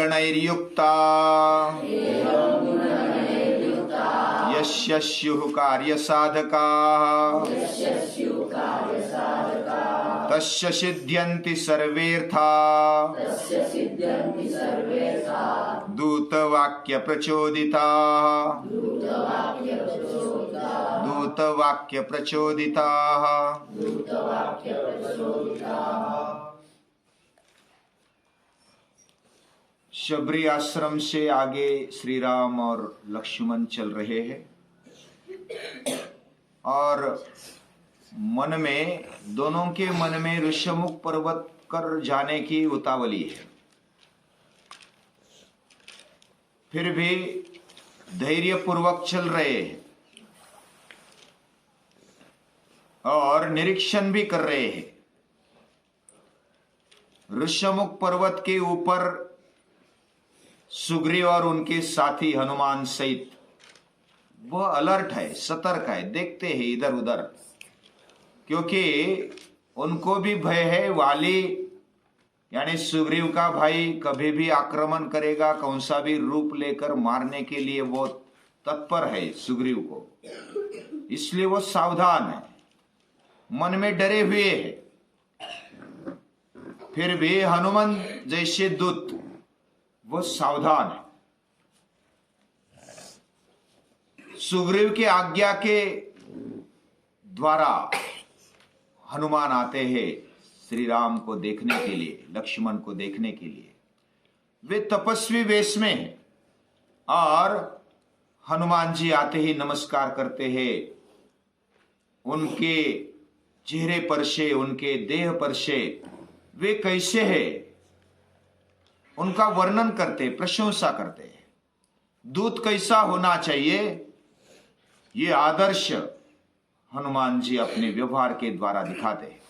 गुणगणैर्युक्ता यस्य स्युः कार्यसाधकाः तस्य सिद्ध्यन्ति सर्वेऽर्था दूतवाक्य प्रचोदिताः शबरी आश्रम से आगे श्री राम और लक्ष्मण चल रहे हैं और मन में, दोनों के मन में ऋषमुख पर्वत कर जाने की उतावली है। फिर भी धैर्यपूर्वक चल रहे हैं और निरीक्षण भी कर रहे हैं। ऋषमुख पर्वत के ऊपर सुग्रीव और उनके साथी हनुमान सहित वह अलर्ट है, सतर्क है, देखते हैं इधर उधर, क्योंकि उनको भी भय है वाली यानी सुग्रीव का भाई कभी भी आक्रमण करेगा, कौन सा भी रूप लेकर मारने के लिए वो तत्पर है सुग्रीव को, इसलिए वो सावधान है, मन में डरे हुए है। फिर भी हनुमान जैसे दूत वो सावधान है। सुग्रीव की आज्ञा के द्वारा हनुमान आते हैं श्री राम को देखने के लिए, लक्ष्मण को देखने के लिए। वे तपस्वी वेश में हैं और हनुमान जी आते ही नमस्कार करते हैं। उनके चेहरे पर से, उनके देह पर से वे कैसे हैं उनका वर्णन करते, प्रशंसा करते हैं। दूत कैसा होना चाहिए ये आदर्श हनुमान जी अपने व्यवहार के द्वारा दिखाते हैं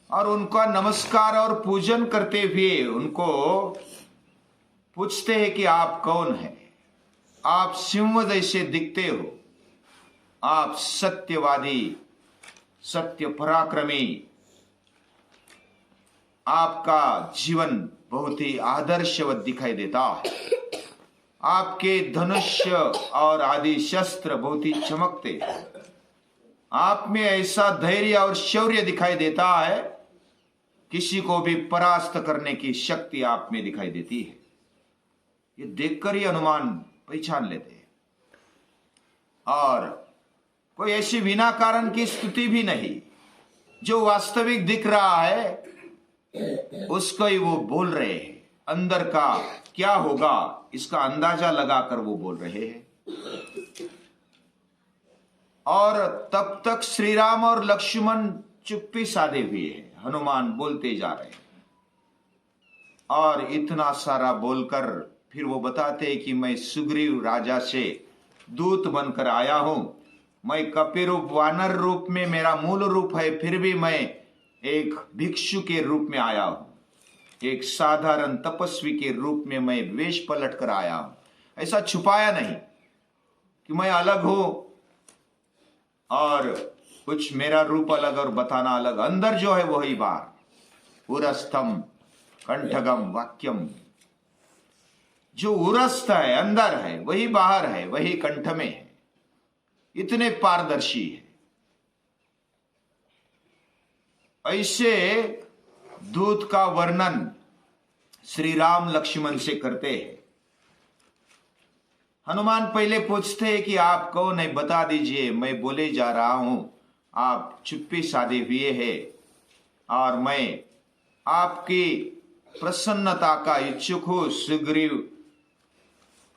और उनका नमस्कार और पूजन करते हुए उनको पूछते हैं कि आप कौन हैं? आप सिंह जैसे दिखते हो, आप सत्यवादी, सत्य पराक्रमी, आपका जीवन बहुत ही आदर्शवत दिखाई देता है, आपके धनुष्य और आदि शस्त्र बहुत ही चमकते हैं, आप में ऐसा धैर्य और शौर्य दिखाई देता है, किसी को भी परास्त करने की शक्ति आप में दिखाई देती है। ये देखकर ही हनुमान पहचान लेते हैं और कोई ऐसी बिना कारण की स्तुति भी नहीं, जो वास्तविक दिख रहा है उसको ही वो बोल रहे हैं। अंदर का क्या होगा इसका अंदाजा लगाकर वो बोल रहे हैं। और तब तक श्री राम और लक्ष्मण चुप्पी साधे हुए हैं, हनुमान बोलते जा रहे हैं और इतना सारा बोलकर फिर वो बताते हैं कि मैं सुग्रीव राजा से दूत बनकर आया हूं, मैं कपि रूप वानर रूप में मेरा मूल रूप है, फिर भी मैं एक भिक्षु के रूप में आया हूं, एक साधारण तपस्वी के रूप में मैं वेश पलट कर आया हूं। ऐसा छुपाया नहीं कि मैं अलग हूं और कुछ मेरा रूप अलग और बताना अलग। अंदर जो है वही बाहर। उरस्थम कंठगम वाक्यम, जो उरस्थ है अंदर है वही बाहर है, वही कंठ में है, इतने पारदर्शी है। ऐसे दूत का वर्णन श्री राम लक्ष्मण से करते हैं। हनुमान पहले पूछते हैं कि आप कौन है, बता दीजिए, मैं बोले जा रहा हूं, आप चुप्पी साधे हुए हैं और मैं आपकी प्रसन्नता का इच्छुक हूं। सुग्रीव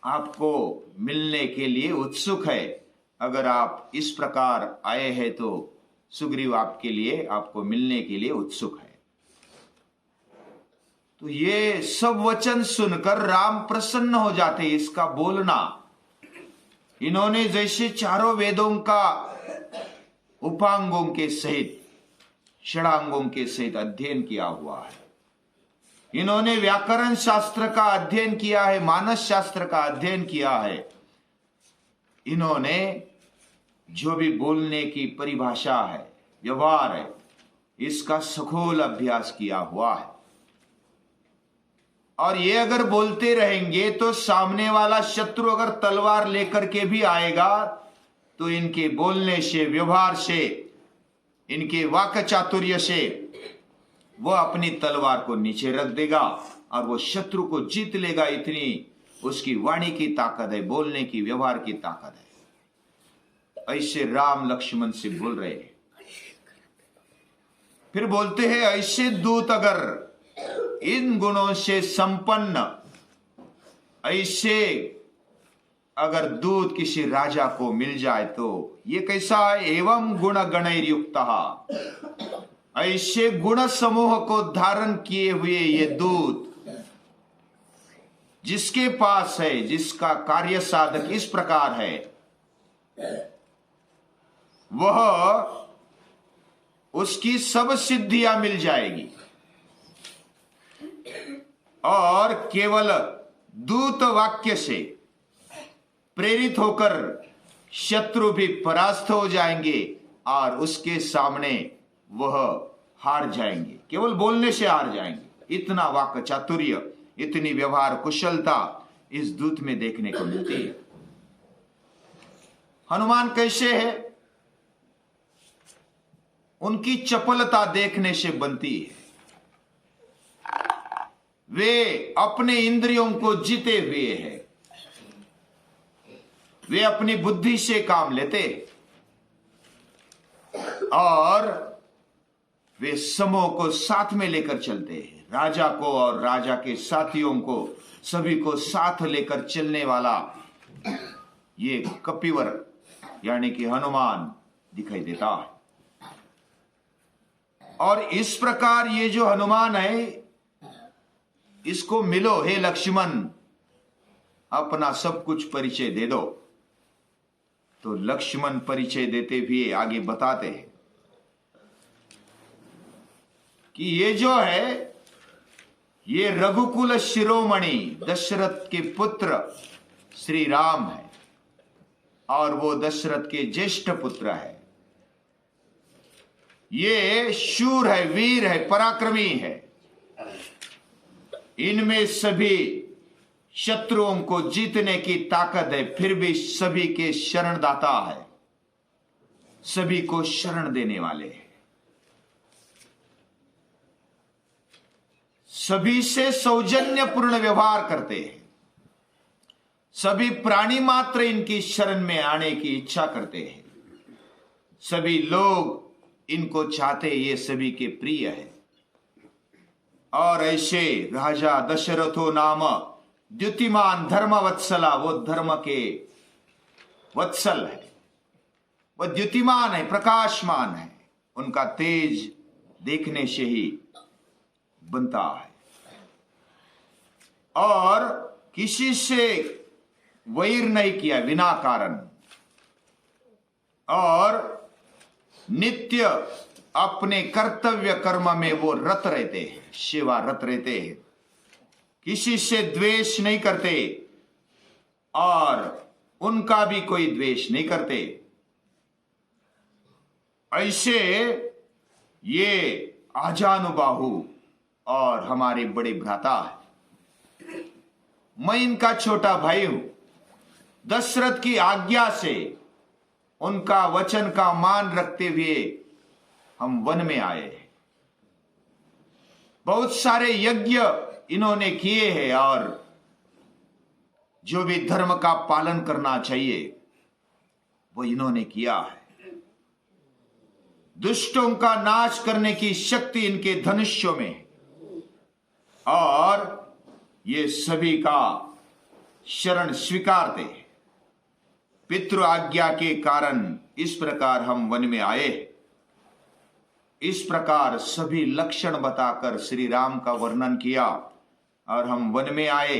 आपको मिलने के लिए उत्सुक है, अगर आप इस प्रकार आए हैं तो सुग्रीव आपके लिए, आपको मिलने के लिए उत्सुक है। तो ये सब वचन सुनकर राम प्रसन्न हो जाते। इसका बोलना, इन्होंने जैसे चारों वेदों का उपांगों के सहित, षडांगों के सहित अध्ययन किया हुआ है, इन्होंने व्याकरण शास्त्र का अध्ययन किया है, मानस शास्त्र का अध्ययन किया है, इन्होंने जो भी बोलने की परिभाषा है, व्यवहार है, इसका सखोल अभ्यास किया हुआ है। और ये अगर बोलते रहेंगे तो सामने वाला शत्रु अगर तलवार लेकर के भी आएगा तो इनके बोलने से, व्यवहार से, इनके वाक्य चातुर्य से वो अपनी तलवार को नीचे रख देगा और वो शत्रु को जीत लेगा। इतनी उसकी वाणी की ताकत है, बोलने की, व्यवहार की ताकत है। ऐसे राम लक्ष्मण से बोल रहे हैं। फिर बोलते हैं ऐसे दूत अगर इन गुणों से संपन्न, ऐसे अगर दूत किसी राजा को मिल जाए तो ये कैसा है? एवं गुण गणैर्युक्तः, ऐसे गुण समूह को धारण किए हुए ये दूत जिसके पास है, जिसका कार्य साधक इस प्रकार है, वह उसकी सब सिद्धियां मिल जाएगी और केवल दूत वाक्य से प्रेरित होकर शत्रु भी परास्त हो जाएंगे और उसके सामने वह हार जाएंगे, केवल बोलने से हार जाएंगे। इतना वाक्य चातुर्य, इतनी व्यवहार कुशलता इस दूत में देखने को मिलती है। हनुमान कैसे है? उनकी चपलता देखने से बनती है। वे अपने इंद्रियों को जीते हुए हैं, वे अपनी बुद्धि से काम लेते और वे समूह को साथ में लेकर चलते हैं। राजा को और राजा के साथियों को, सभी को साथ लेकर चलने वाला ये कपिवर यानी कि हनुमान दिखाई देता है। और इस प्रकार ये जो हनुमान है, इसको मिलो हे लक्ष्मण, अपना सब कुछ परिचय दे दो। तो लक्ष्मण परिचय देते हुए आगे बताते हैं कि ये जो है, ये रघुकुल शिरोमणि दशरथ के पुत्र श्री राम है और वो दशरथ के ज्येष्ठ पुत्र है। ये शूर है, वीर है, पराक्रमी है। इनमें सभी शत्रुओं को जीतने की ताकत है, फिर भी सभी के शरणदाता है, सभी को शरण देने वाले हैं, सभी से सौजन्यपूर्ण व्यवहार करते हैं, सभी प्राणी मात्र इनकी शरण में आने की इच्छा करते हैं, सभी लोग इनको चाहते, ये सभी के प्रिय है। और ऐसे राजा दशरथो नाम द्युतिमान धर्म वत्सला, वो धर्म के वत्सल है, वो द्युतिमान है, प्रकाशमान है। उनका तेज देखने से ही बनता है और किसी से वैर नहीं किया बिना कारण, और नित्य अपने कर्तव्य कर्म में वो रत रहते हैं, सेवा रत रहते हैं, किसी से द्वेष नहीं करते और उनका भी कोई द्वेष नहीं करते। ऐसे ये आजानुबाहु और हमारे बड़े भ्राता है। मैं इनका छोटा भाई हूं। दशरथ की आज्ञा से, उनका वचन का मान रखते हुए हम वन में आए हैं। बहुत सारे यज्ञ इन्होंने किए हैं और जो भी धर्म का पालन करना चाहिए वो इन्होंने किया है। दुष्टों का नाश करने की शक्ति इनके धनुष्यों में और ये सभी का शरण स्वीकारते। पितृ आज्ञा के कारण इस प्रकार हम वन में आए। इस प्रकार सभी लक्षण बताकर श्री राम का वर्णन किया और हम वन में आए।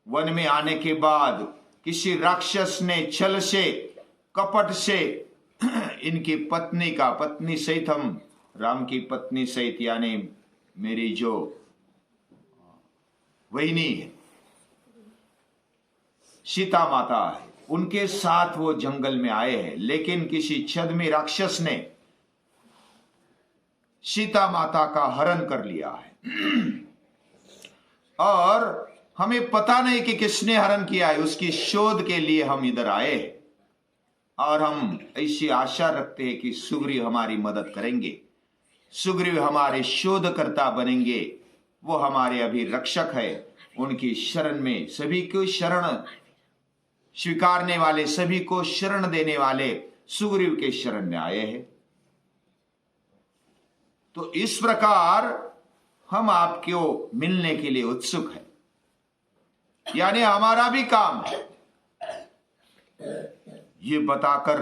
वन में आने के बाद किसी राक्षस ने छल से, कपट से इनकी पत्नी का, पत्नी सहित, हम राम की पत्नी सहित यानी मेरी जो वहिनी है, सीता माता है, उनके साथ वो जंगल में आए हैं। लेकिन किसी छद्मी राक्षस ने सीता माता का हरण कर लिया है और हमें पता नहीं कि किसने हरण किया है, उसकी शोध के लिए हम इधर आए और हम ऐसी आशा रखते हैं कि सुग्रीव हमारी मदद करेंगे, सुग्रीव हमारे शोधकर्ता बनेंगे, वो हमारे अभी रक्षक है। उनकी शरण में सभी को शरण स्वीकारने वाले, सभी को शरण देने वाले सुग्रीव के शरण में आए हैं। तो इस प्रकार हम आपको मिलने के लिए उत्सुक हैं, यानी हमारा भी काम है ये बताकर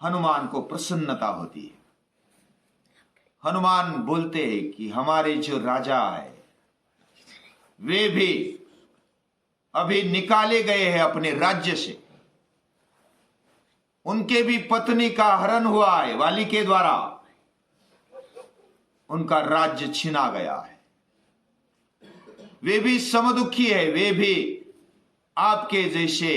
हनुमान को प्रसन्नता होती है। हनुमान बोलते हैं कि हमारे जो राजा है वे भी अभी निकाले गए हैं अपने राज्य से, उनके भी पत्नी का हरण हुआ है वाली के द्वारा, उनका राज्य छीना गया है, वे भी समदुखी है, वे भी आपके जैसे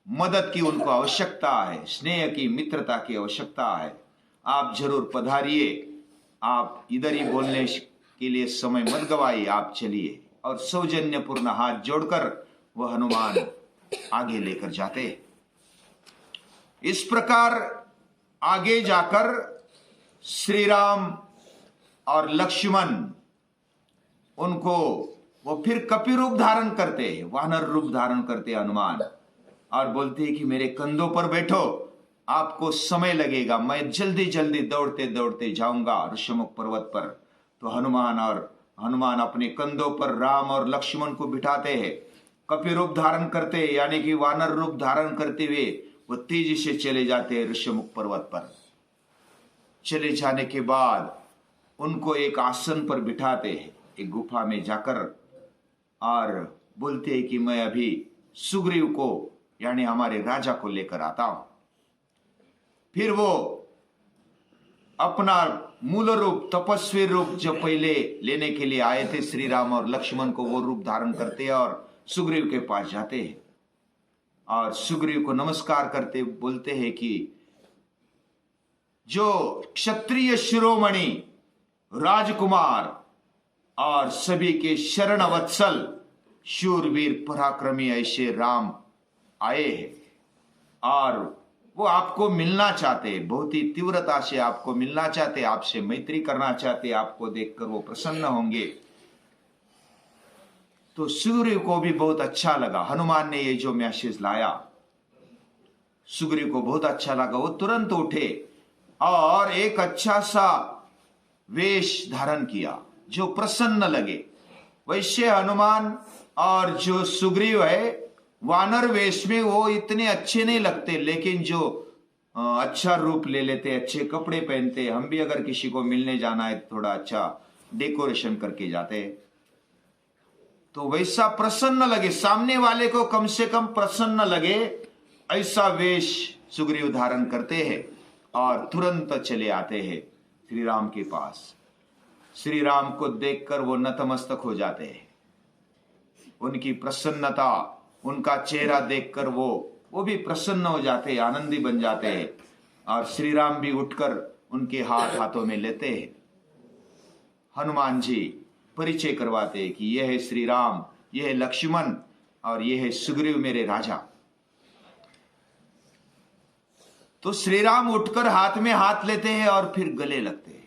मदद की उनको आवश्यकता है, स्नेह की, मित्रता की आवश्यकता है। आप जरूर पधारिए, आप इधर ही बोलने के लिए समय मत गवाइए, आप चलिए। और सौजन्यपूर्ण हाथ जोड़कर वह हनुमान आगे लेकर जाते। इस प्रकार आगे जाकर श्री राम और लक्ष्मण उनको वो फिर कपि रूप धारण करते, वानर रूप धारण करते हनुमान, और बोलते हैं कि मेरे कंधों पर बैठो, आपको समय लगेगा, मैं जल्दी जल्दी दौड़ते दौड़ते जाऊंगा ऋषमुख पर्वत पर। तो हनुमान अपने कंधों पर राम और लक्ष्मण को बिठाते हैं, कपि रूप धारण करते यानी कि वानर रूप धारण करते हुए वो तेजी से चले जाते हैं ऋषमुख पर्वत पर। चले जाने के बाद उनको एक आसन पर बिठाते हैं, एक गुफा में जाकर, और बोलते हैं कि मैं अभी सुग्रीव को यानी हमारे राजा को लेकर आता हूं। फिर वो अपना मूल रूप, तपस्वी रूप जो पहले लेने के लिए आए थे श्री राम और लक्ष्मण को, वो रूप धारण करते और सुग्रीव के पास जाते हैं और सुग्रीव को नमस्कार करते बोलते हैं कि जो क्षत्रिय शिरोमणि राजकुमार और सभी के शरण वत्सल शूरवीर पराक्रमी ऐसे राम आए हैं और वो आपको मिलना चाहते, बहुत ही तीव्रता से आपको मिलना चाहते, आपसे मैत्री करना चाहते, आपको देखकर वो प्रसन्न होंगे। तो सुग्रीव को भी बहुत अच्छा लगा, हनुमान ने ये जो मैसेज लाया सुग्रीव को बहुत अच्छा लगा। वो तुरंत उठे और एक अच्छा सा वेश धारण किया जो प्रसन्न लगे। वैसे हनुमान और जो सुग्रीव है वानर वेश में वो इतने अच्छे नहीं लगते, लेकिन जो अच्छा रूप ले लेते, अच्छे कपड़े पहनते, हम भी अगर किसी को मिलने जाना है तो थोड़ा अच्छा डेकोरेशन करके जाते, तो वैसा प्रसन्न लगे, सामने वाले को कम से कम प्रसन्न लगे, ऐसा वेश सुग्रीव धारण करते हैं और तुरंत चले आते हैं श्री राम के पास। श्री राम को देखकर वो नतमस्तक हो जाते हैं, उनकी प्रसन्नता, उनका चेहरा देखकर वो भी प्रसन्न हो जाते हैं, आनंदी बन जाते हैं। और श्री राम भी उठकर उनके हाथों में लेते हैं। हनुमान जी परिचय करवाते हैं कि यह है श्री राम, यह है लक्ष्मण और यह है सुग्रीव मेरे राजा। तो श्री राम उठकर हाथ में हाथ लेते हैं और फिर गले लगते हैं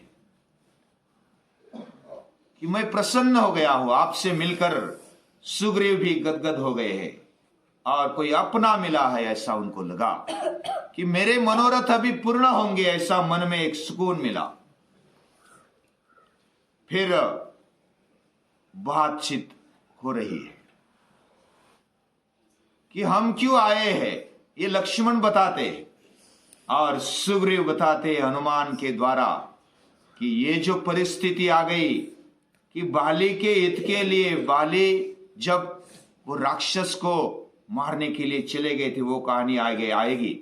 कि मैं प्रसन्न हो गया हूं आपसे मिलकर। सुग्रीव भी गदगद हो गए हैं और कोई अपना मिला है ऐसा उनको लगा कि मेरे मनोरथ अभी पूर्ण होंगे, ऐसा मन में एक सुकून मिला। फिर बातचीत हो रही है कि हम क्यों आए हैं, ये लक्ष्मण बताते और सुग्रीव बताते हनुमान के द्वारा कि ये जो परिस्थिति आ गई कि बाली के हित के लिए, बाली जब वो राक्षस को मारने के लिए चले गए थे, वो कहानी आएगी,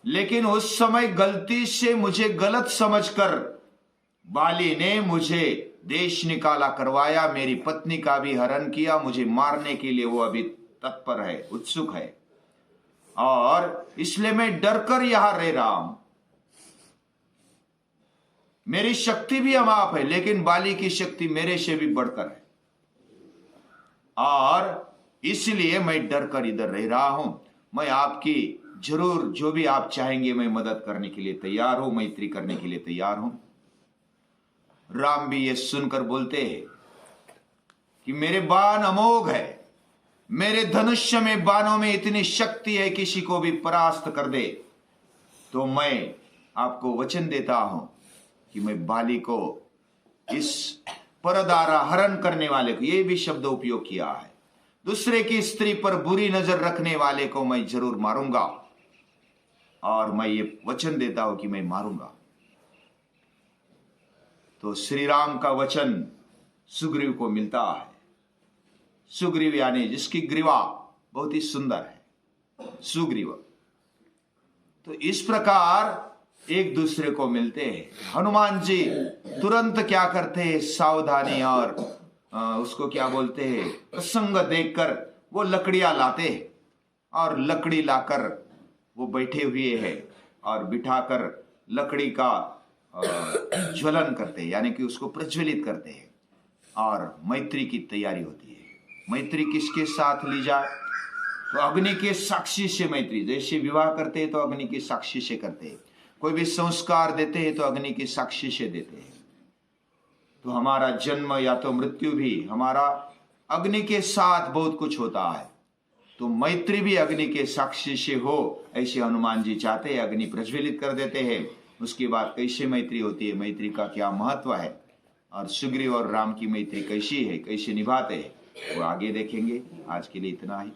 लेकिन उस समय गलती से मुझे गलत समझकर बाली ने मुझे देश निकाला करवाया, मेरी पत्नी का भी हरण किया, मुझे मारने के लिए वो अभी तत्पर है, उत्सुक है, और इसलिए मैं डरकर यहां रह रहा हूं। मेरी शक्ति भी अमाप है, लेकिन बाली की शक्ति मेरे से भी बढ़कर है। और इसलिए मैं डर कर इधर रह रहा हूं। मैं आपकी जरूर जो भी आप चाहेंगे मैं मदद करने के लिए तैयार हूं, मैत्री करने के लिए तैयार हूं। राम भी ये सुनकर बोलते हैं कि मेरे बाण अमोघ है, मेरे धनुष्य में बाणों में इतनी शक्ति है किसी को भी परास्त कर दे। तो मैं आपको वचन देता हूं कि मैं बाली को, इस परदारा हरण करने वाले को, ये भी शब्द उपयोग किया है, दूसरे की स्त्री पर बुरी नजर रखने वाले को मैं जरूर मारूंगा। और मैं ये वचन देता हूं कि मैं मारूंगा। तो श्री राम का वचन सुग्रीव को मिलता है। सुग्रीव यानी जिसकी ग्रीवा बहुत ही सुंदर है, सुग्रीव। तो इस प्रकार एक दूसरे को मिलते हैं। हनुमान जी तुरंत क्या करते हैं, सावधानी और उसको क्या बोलते हैं, प्रसंग देखकर वो लकड़ियां लाते हैं और लकड़ी लाकर वो बैठे हुए हैं और बिठाकर लकड़ी का ज्वलन करते हैं, यानी कि उसको प्रज्वलित करते हैं और मैत्री की तैयारी होती है। मैत्री किसके साथ ली जाए? तो अग्नि के साक्षी से मैत्री। जैसे विवाह करते हैं तो अग्नि के साक्षी से करते हैं, कोई भी संस्कार देते हैं तो अग्नि के साक्षी से देते हैं। तो हमारा जन्म या तो मृत्यु भी हमारा अग्नि के साथ बहुत कुछ होता है। तो मैत्री भी अग्नि के साक्षी से हो, ऐसे हनुमान जी चाहते हैं, अग्नि प्रज्वलित कर देते हैं। उसके बाद कैसे मैत्री होती है, मैत्री का क्या महत्व है और सुग्रीव और राम की मैत्री कैसी है, कैसे निभाते हैं, वो आगे देखेंगे। आज के लिए इतना ही।